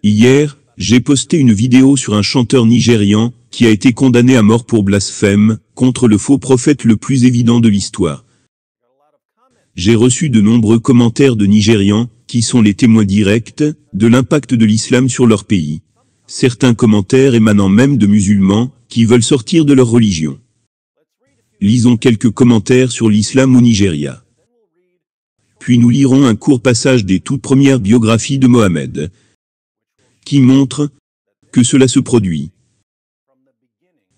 Hier, j'ai posté une vidéo sur un chanteur nigérian qui a été condamné à mort pour blasphème contre le faux prophète le plus évident de l'histoire. J'ai reçu de nombreux commentaires de Nigérians qui sont les témoins directs de l'impact de l'islam sur leur pays. Certains commentaires émanant même de musulmans qui veulent sortir de leur religion. Lisons quelques commentaires sur l'islam au Nigeria. Puis nous lirons un court passage des toutes premières biographies de Mohammed, qui montre que cela se produit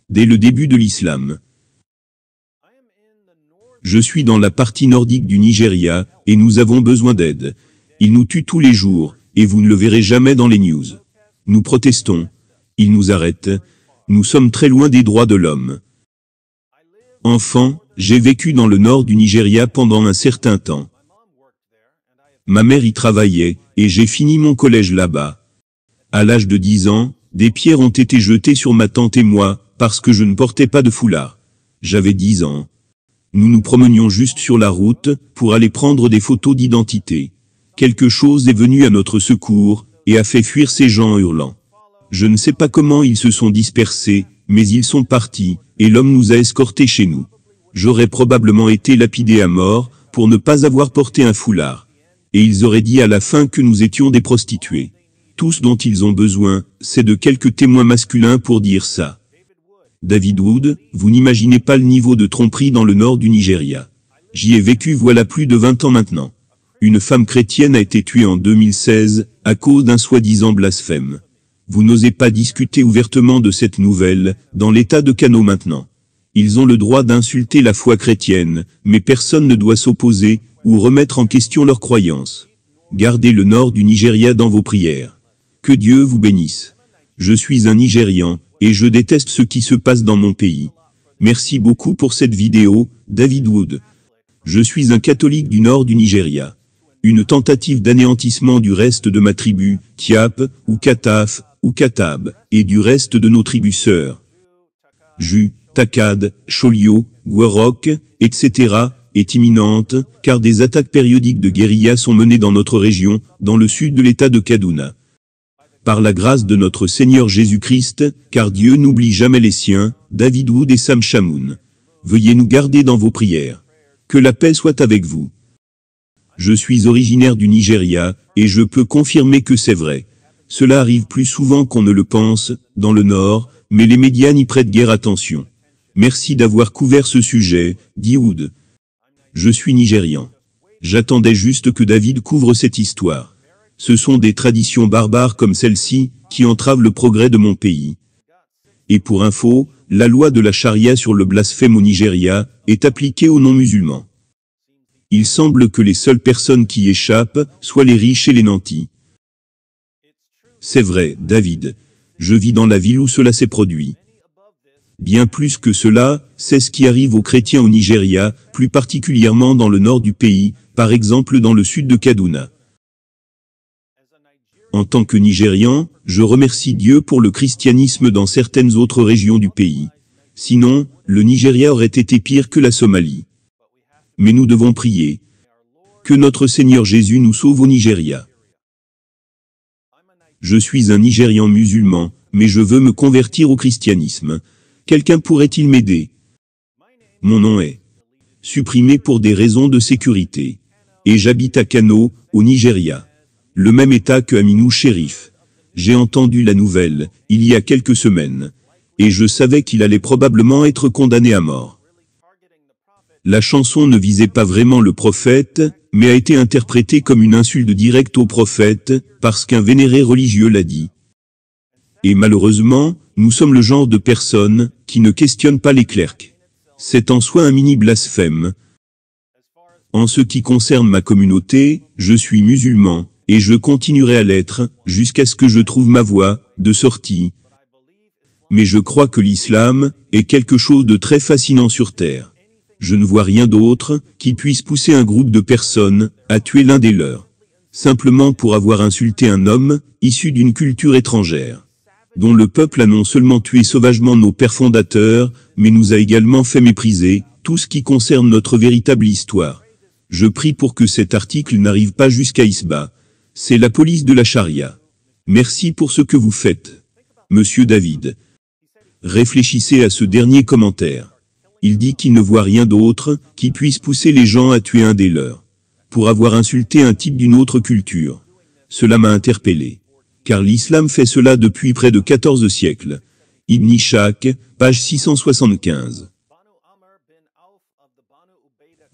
dès le début de l'islam. Je suis dans la partie nordique du Nigeria, et nous avons besoin d'aide. Ils nous tuent tous les jours, et vous ne le verrez jamais dans les news. Nous protestons. Ils nous arrêtent. Nous sommes très loin des droits de l'homme. Enfant, j'ai vécu dans le nord du Nigeria pendant un certain temps. Ma mère y travaillait, et j'ai fini mon collège là-bas. À l'âge de 10 ans, des pierres ont été jetées sur ma tante et moi, parce que je ne portais pas de foulard. J'avais 10 ans. Nous nous promenions juste sur la route, pour aller prendre des photos d'identité. Quelque chose est venu à notre secours, et a fait fuir ces gens en hurlant. Je ne sais pas comment ils se sont dispersés, mais ils sont partis, et l'homme nous a escortés chez nous. J'aurais probablement été lapidé à mort, pour ne pas avoir porté un foulard. Et ils auraient dit à la fin que nous étions des prostituées. Tout ce dont ils ont besoin, c'est de quelques témoins masculins pour dire ça. David Wood, vous n'imaginez pas le niveau de tromperie dans le nord du Nigeria. J'y ai vécu voilà plus de 20 ans maintenant. Une femme chrétienne a été tuée en 2016, à cause d'un soi-disant blasphème. Vous n'osez pas discuter ouvertement de cette nouvelle, dans l'état de Kano maintenant. Ils ont le droit d'insulter la foi chrétienne, mais personne ne doit s'opposer, ou remettre en question leurs croyances. Gardez le nord du Nigeria dans vos prières. Que Dieu vous bénisse. Je suis un Nigérian, et je déteste ce qui se passe dans mon pays. Merci beaucoup pour cette vidéo, David Wood. Je suis un catholique du nord du Nigeria. Une tentative d'anéantissement du reste de ma tribu, Tiap, ou Kataf, ou Katab, et du reste de nos tribus sœurs. Ju, Takad, Cholio, Gwerok, etc., est imminente, car des attaques périodiques de guérilla sont menées dans notre région, dans le sud de l'état de Kaduna. Par la grâce de notre Seigneur Jésus-Christ, car Dieu n'oublie jamais les siens, David Wood et Sam Shamoun. Veuillez nous garder dans vos prières. Que la paix soit avec vous. Je suis originaire du Nigeria, et je peux confirmer que c'est vrai. Cela arrive plus souvent qu'on ne le pense, dans le Nord, mais les médias n'y prêtent guère attention. Merci d'avoir couvert ce sujet, dit Wood. Je suis nigérian. J'attendais juste que David couvre cette histoire. Ce sont des traditions barbares comme celle-ci, qui entravent le progrès de mon pays. Et pour info, la loi de la charia sur le blasphème au Nigeria, est appliquée aux non-musulmans. Il semble que les seules personnes qui échappent, soient les riches et les nantis. C'est vrai, David. Je vis dans la ville où cela s'est produit. Bien plus que cela, c'est ce qui arrive aux chrétiens au Nigeria, plus particulièrement dans le nord du pays, par exemple dans le sud de Kaduna. En tant que Nigérian, je remercie Dieu pour le christianisme dans certaines autres régions du pays. Sinon, le Nigeria aurait été pire que la Somalie. Mais nous devons prier. Que notre Seigneur Jésus nous sauve au Nigeria. Je suis un Nigérian musulman, mais je veux me convertir au christianisme. Quelqu'un pourrait-il m'aider? Mon nom est supprimé pour des raisons de sécurité. Et j'habite à Kano, au Nigeria. Le même état que Aminou Shérif. J'ai entendu la nouvelle, il y a quelques semaines. Et je savais qu'il allait probablement être condamné à mort. La chanson ne visait pas vraiment le prophète, mais a été interprétée comme une insulte directe au prophète, parce qu'un vénéré religieux l'a dit. Et malheureusement, nous sommes le genre de personnes qui ne questionnent pas les clercs. C'est en soi un mini-blasphème. En ce qui concerne ma communauté, je suis musulman, et je continuerai à l'être, jusqu'à ce que je trouve ma voie de sortie. Mais je crois que l'islam est quelque chose de très fascinant sur terre. Je ne vois rien d'autre qui puisse pousser un groupe de personnes à tuer l'un des leurs, simplement pour avoir insulté un homme issu d'une culture étrangère, dont le peuple a non seulement tué sauvagement nos pères fondateurs, mais nous a également fait mépriser tout ce qui concerne notre véritable histoire. Je prie pour que cet article n'arrive pas jusqu'à Isba. C'est la police de la charia. Merci pour ce que vous faites, Monsieur David. Réfléchissez à ce dernier commentaire. Il dit qu'il ne voit rien d'autre qui puisse pousser les gens à tuer un des leurs. Pour avoir insulté un type d'une autre culture. Cela m'a interpellé. Car l'islam fait cela depuis près de 14 siècles. Ibn Ishaq, page 675.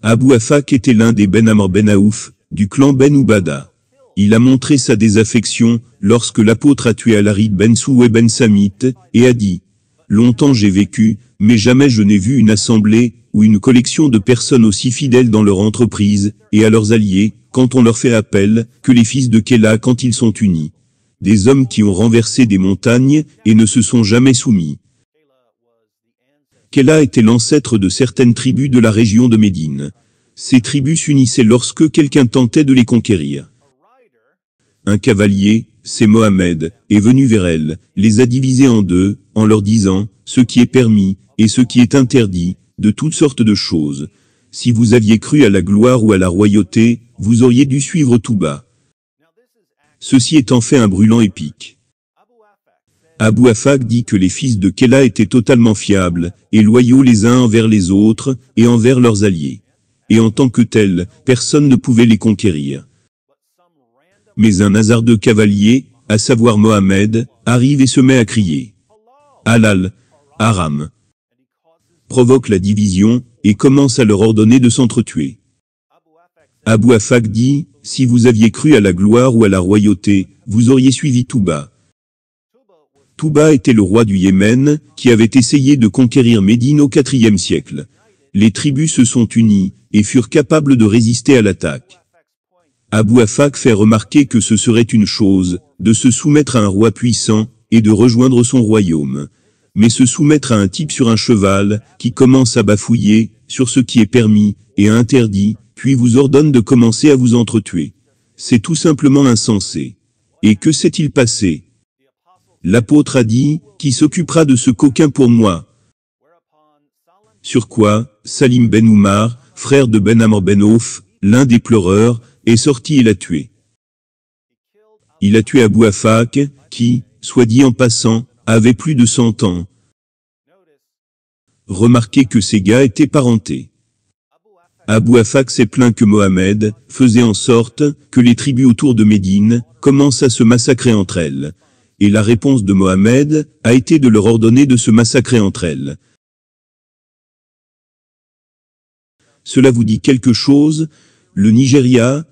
Abu Afak était l'un des Ben Amr Ben Aouf, du clan Ben Ubada. Il a montré sa désaffection lorsque l'apôtre a tué Al-Harid Ben Soué Ben Samit, et a dit « Longtemps j'ai vécu, mais jamais je n'ai vu une assemblée ou une collection de personnes aussi fidèles dans leur entreprise et à leurs alliés, quand on leur fait appel, que les fils de Kéla quand ils sont unis. Des hommes qui ont renversé des montagnes et ne se sont jamais soumis. » Kéla était l'ancêtre de certaines tribus de la région de Médine. Ces tribus s'unissaient lorsque quelqu'un tentait de les conquérir. Un cavalier, c'est Mohammed, est venu vers elles, les a divisées en deux, en leur disant, ce qui est permis, et ce qui est interdit, de toutes sortes de choses. Si vous aviez cru à la gloire ou à la royauté, vous auriez dû suivre tout bas. Ceci étant fait un brûlant épique. Abu Afak dit que les fils de Kéla étaient totalement fiables, et loyaux les uns envers les autres, et envers leurs alliés. Et en tant que tels, personne ne pouvait les conquérir. Mais un hasardeux cavalier, à savoir Mohammed, arrive et se met à crier « Halal, haram », provoque la division, et commence à leur ordonner de s'entretuer. Abu Afak dit « Si vous aviez cru à la gloire ou à la royauté, vous auriez suivi Touba. » Touba était le roi du Yémen, qui avait essayé de conquérir Médine au IVe siècle. Les tribus se sont unies, et furent capables de résister à l'attaque. Abu Afak fait remarquer que ce serait une chose, de se soumettre à un roi puissant, et de rejoindre son royaume. Mais se soumettre à un type sur un cheval, qui commence à bafouiller, sur ce qui est permis, et interdit, puis vous ordonne de commencer à vous entretuer. C'est tout simplement insensé. Et que s'est-il passé? L'apôtre a dit, qui s'occupera de ce coquin pour moi? Sur quoi, Salim ben Oumar, frère de Ben Amr ben Auf, l'un des pleureurs, est sorti et l'a tué. Il a tué Abu Afak, qui, soit dit en passant, avait plus de 100 ans. Remarquez que ces gars étaient parentés. Abu Afak s'est plaint que Mohammed faisait en sorte que les tribus autour de Médine commencent à se massacrer entre elles. Et la réponse de Mohammed a été de leur ordonner de se massacrer entre elles. Cela vous dit quelque chose? Le Nigeria,